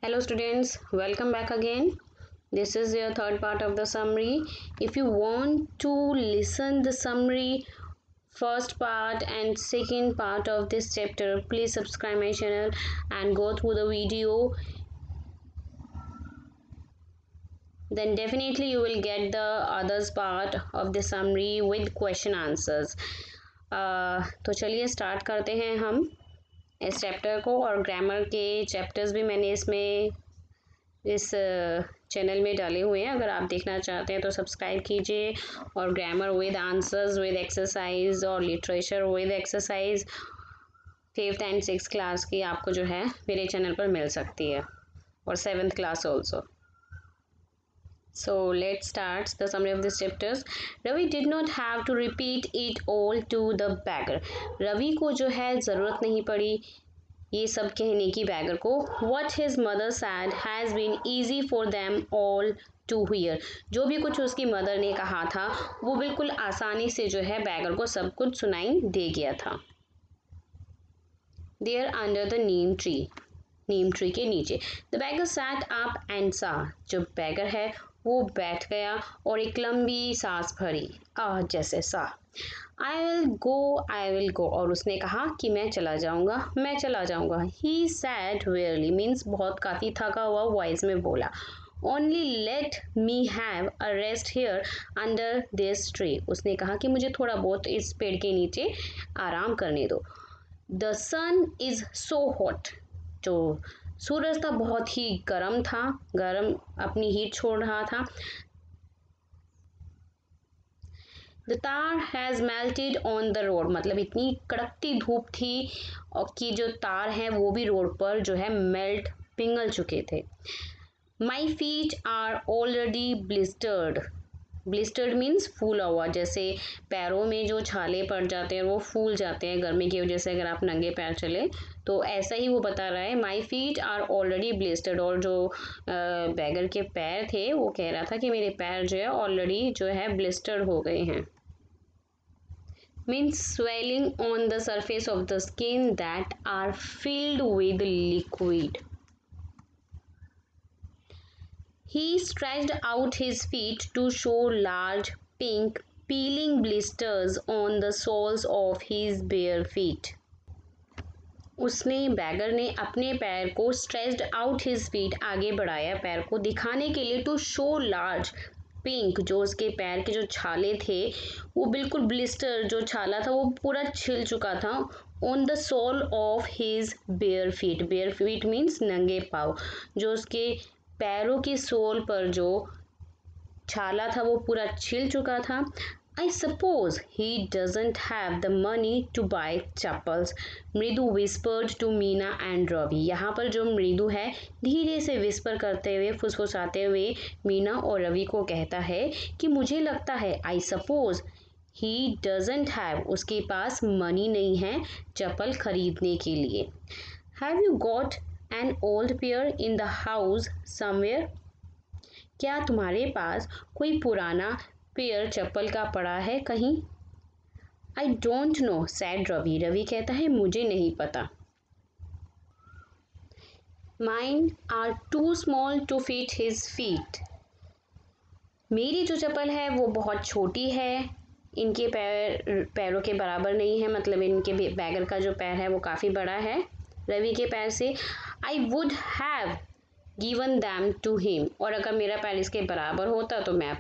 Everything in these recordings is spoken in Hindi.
Hello students, welcome back again. This is your third part of the summary. If you want to listen the summary first part and second part of this chapter, please subscribe my channel and go through the video. Then definitely you will get the others part of the summary with question answers. तो चलिए स्टार्ट करते हैं हम इस चैप्टर को। और ग्रामर के चैप्टर्स भी मैंने इसमें इस चैनल में डाले हुए हैं। अगर आप देखना चाहते हैं तो सब्सक्राइब कीजिए। और grammar with answers with exercise और literature with exercise 5th and 6th class की आपको जो है मेरे चैनल पर मिल सकती है, और 7th class also. So let's start the summary of this chapters. Ravi did not have to repeat it all to the beggar. Ravi को जो है ज़रूरत नहीं पड़ी ये सब कहने की बैगर को। What his mother said has been easy for them all to hear. जो भी कुछ उसकी मदर ने कहा था वो बिल्कुल आसानी से जो है बैगर को सब कुछ सुनाई दे गया था। There under the neem tree. Neem tree के नीचे। The beggar sat up and saw. जो बैगर है वो बैठ गया और एक लंबी सांस भरी, जैसे सा। I will go. और उसने कहा कि मैं चला जाऊंगा, मैं चला जाऊंगा। ही सैड वेयरली मीन्स बहुत काफ़ी थका हुआ वॉइस में बोला। Only let me have a rest here under this tree. उसने कहा कि मुझे थोड़ा बहुत इस पेड़ के नीचे आराम करने दो। The sun is so hot. जो सूरज था बहुत ही गर्म था, गर्म अपनी हीट छोड़ रहा था। द तार has melted on the road. मतलब इतनी कड़कती धूप थी और कि जो तार हैं वो भी रोड पर जो है मेल्ट पिघल चुके थे। My feet are already blistered. Blistered means फूला हुआ, जैसे पैरों में जो छाले पड़ जाते हैं वो फूल जाते हैं गर्मी की वजह से अगर आप नंगे पैर चले, तो ऐसा ही वो बता रहा है। My feet are already blistered. और जो बैगर के पैर थे वो कह रहा था कि मेरे पैर जो है ऑलरेडी जो है ब्लिस्टर्ड हो गए हैं। Means swelling on the surface of the skin that are filled with liquid. He stretched out his feet to show large pink peeling blisters on the soles of his bare feet. उसने बैगर ने अपने पैर को स्ट्रेच्ड आउट हिज फीट आगे बढ़ाया पैर को दिखाने के लिए, टू शो लार्ज पिंक। जो उसके पैर के जो छाले थे वो बिल्कुल ब्लिस्टर, जो छाला था वो पूरा छिल चुका था। On the sole of his bare feet. Bare feet means नंगे पाँव। जो उसके पैरों की सोल पर जो छाला था वो पूरा छिल चुका था। I suppose he doesn't have the money to buy chappals, Mridu whispered to Meena and Ravi. यहाँ पर जो मृदु है धीरे से विस्पर करते हुए फुसफुसाते हुए मीना और रवि को कहता है कि मुझे लगता है, आई सपोज ही डजेंट हैव, उसके पास मनी नहीं है चप्पल खरीदने के लिए। Have you got an old pair in the house somewhere. क्या तुम्हारे पास कोई पुराना पेयर चप्पल का पड़ा है कहीं। I don't know said Ravi. Ravi कहता है मुझे नहीं पता। Mine are too small to fit his feet. मेरी जो चप्पल है वो बहुत छोटी है, इनके पैरों के बराबर नहीं है। मतलब इनके बैगर का जो पैर है वो काफ़ी बड़ा है रवि के पैर से। I would have given them to him. और अगर मेरा पैर इसके बराबर होता तो मैं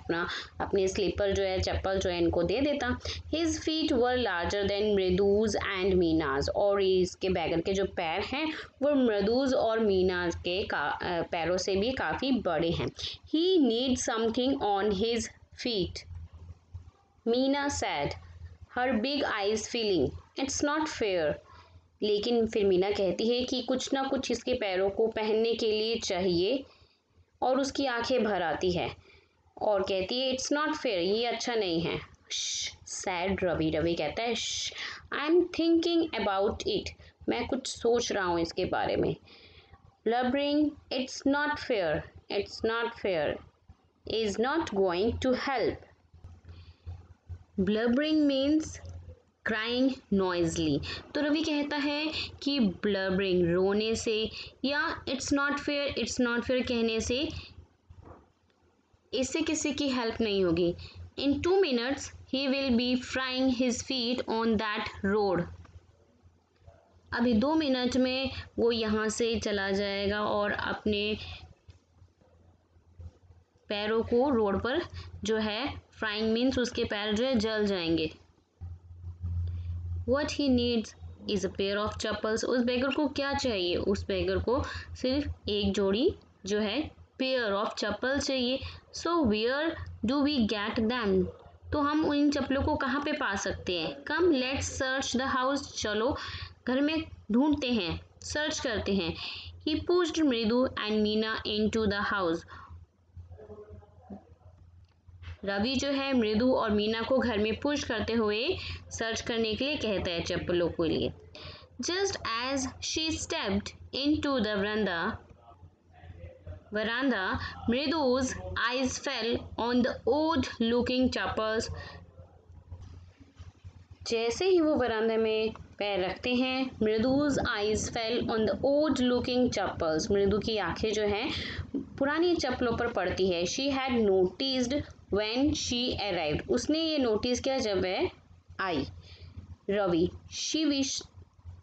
अपने स्लीपर जो है चप्पल जो है इनको दे देता। His feet were larger than Mridu's and Meena's. और इसके बैगर के जो पैर हैं वो मृदूज और मीनाज के पैरों से भी काफ़ी बड़े हैं। He need something on his feet, Meena said, her big eyes feeling it's not fair. लेकिन फिर मीना कहती है कि कुछ ना कुछ इसके पैरों को पहनने के लिए चाहिए, और उसकी आंखें भर आती है और कहती है इट्स नॉट फेयर, ये अच्छा नहीं है। सैड रवि। रवि कहता है I am thinking about it, मैं कुछ सोच रहा हूँ इसके बारे में। Blubbering it's not fair, it's not fair is not going to help. Blubbering means crying noisily. तो रवि कहता है कि ब्लबरिंग रोने से या इट्स नॉट फेयर कहने से इससे किसी की हेल्प नहीं होगी। इन 2 minutes he will be frying his feet on that road. अभी 2 मिनट में वो यहाँ से चला जाएगा और अपने पैरों को रोड पर जो है फ्राइंग मीन्स उसके पैर जो है जल जाएंगे। What he needs is a pair of chappals. उस बेगर को क्या चाहिए? उस बेगर को सिर्फ एक जोड़ी जो है पेयर ऑफ चप्पल चाहिए। So where do we get them? तो हम उन चप्पलों को कहाँ पे पा सकते हैं? Come let's search the house। चलो घर में ढूंढते हैं, सर्च करते हैं। He pushed मृदु and Meena into the house। Ravi जो है मृदु और मीना को घर में पुश करते हुए सर्च करने के लिए कहता है चप्पलों के लिए। Just as she stepped into the veranda, Mridu's eyes fell on the odd looking chappals. जैसे ही वो वरांदा में पैर रखते हैं, मृदु's eyes fell on the odd looking chappals. मृदु की आंखें जो हैं पुरानी चप्पलों पर पड़ती है। She had noticed when she arrived। उसने ये नोटिस किया जब वह आई। Ravi she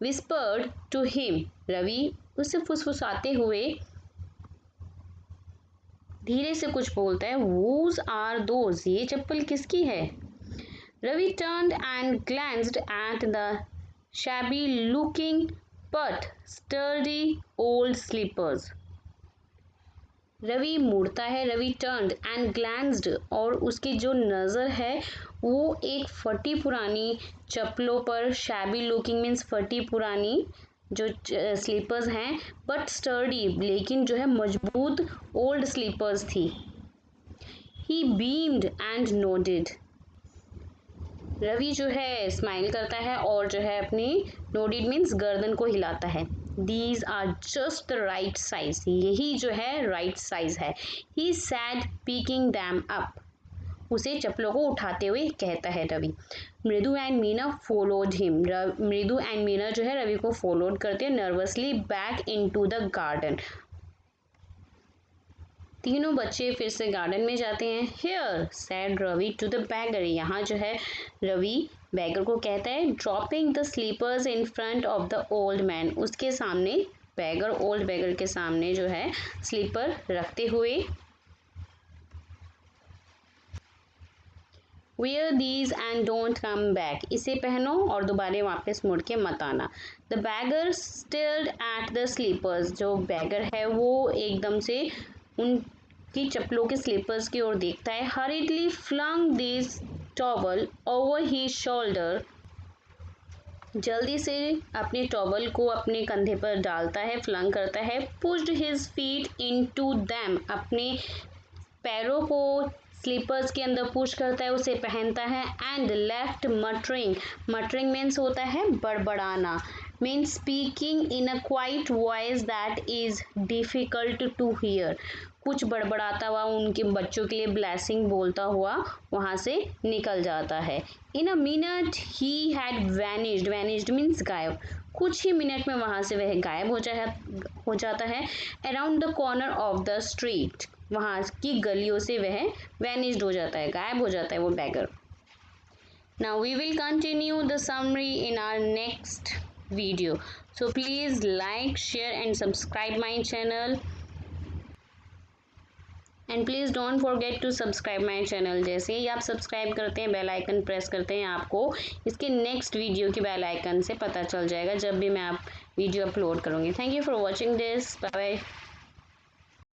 whispered to him। Ravi उससे फुसफुसाते हुए धीरे से कुछ बोलता है। Whose are those? ये चप्पल किसकी है? Ravi turned and glanced at the shabby looking but sturdy old slippers। Ravi मुड़ता है। रवि turned and glanced और उसकी जो नज़र है वो एक फटी पुरानी चप्पलों पर, shabby looking means फटी पुरानी जो स्लीपर्स हैं, बट स्टर्डी लेकिन जो है मजबूत ओल्ड स्लीपर्स थी। He beamed and nodded। Ravi जो है स्माइल करता है और जो है अपनी नोडिड मीन्स गर्दन को हिलाता है। These are just the right size। यही जो है राइट साइज है। He said picking them up। उसे चप्पलों को उठाते हुए कहता है रवि। मृदु एंड मीना फॉलोड हिम। मृदु एंड मीना जो है रवि को फॉलोड करते हैं nervously back into the garden. तीनों बच्चे फिर से गार्डन में जाते हैं। Here said Ravi to the beggar. यहाँ जो है रवि बैगर को कहता है dropping the slippers in front of the old man. उसके सामने बैगर, ओल्ड बैगर के सामने जो है स्लीपर रखते हुए। Wear these and don't come back। इसे पहनो और दोबारा वापस मुड़ के मत आना। The beggar stared at the slippers। जो बैगर है वो एकदम से उनकी चप्पलों के स्लीपर्स की ओर देखता है। Hurriedly flung this towel over his shoulder। जल्दी से अपने टॉवल को अपने कंधे पर डालता है, फ्लंग करता है। Pushed his feet into them। अपने पैरों को स्लीपर्स के अंदर पुश करता है, उसे पहनता है। And left muttering. Muttering means होता है बड़बड़ाना, means speaking in a quiet voice that is difficult to hear. कुछ बड़बड़ाता हुआ उनके बच्चों के लिए ब्लेसिंग बोलता हुआ वहाँ से निकल जाता है। In a minute he had vanished. Vanished means गायब। कुछ ही मिनट में वहाँ से वह गायब हो जाता है। Around the corner of the street. वहाँ की गलियों से वह वैनिश्ड हो जाता है, गायब हो जाता है वो beggar. Now we will continue the summary in our next video. So please like, share and subscribe my channel and please don't forget to subscribe my channel. जैसे ही आप सब्सक्राइब करते हैं, बेल आइकन प्रेस करते हैं, आपको इसके नेक्स्ट वीडियो की बेल आइकन से पता चल जाएगा जब भी मैं आप वीडियो अपलोड करूँगी। Thank you for watching this. Bye bye.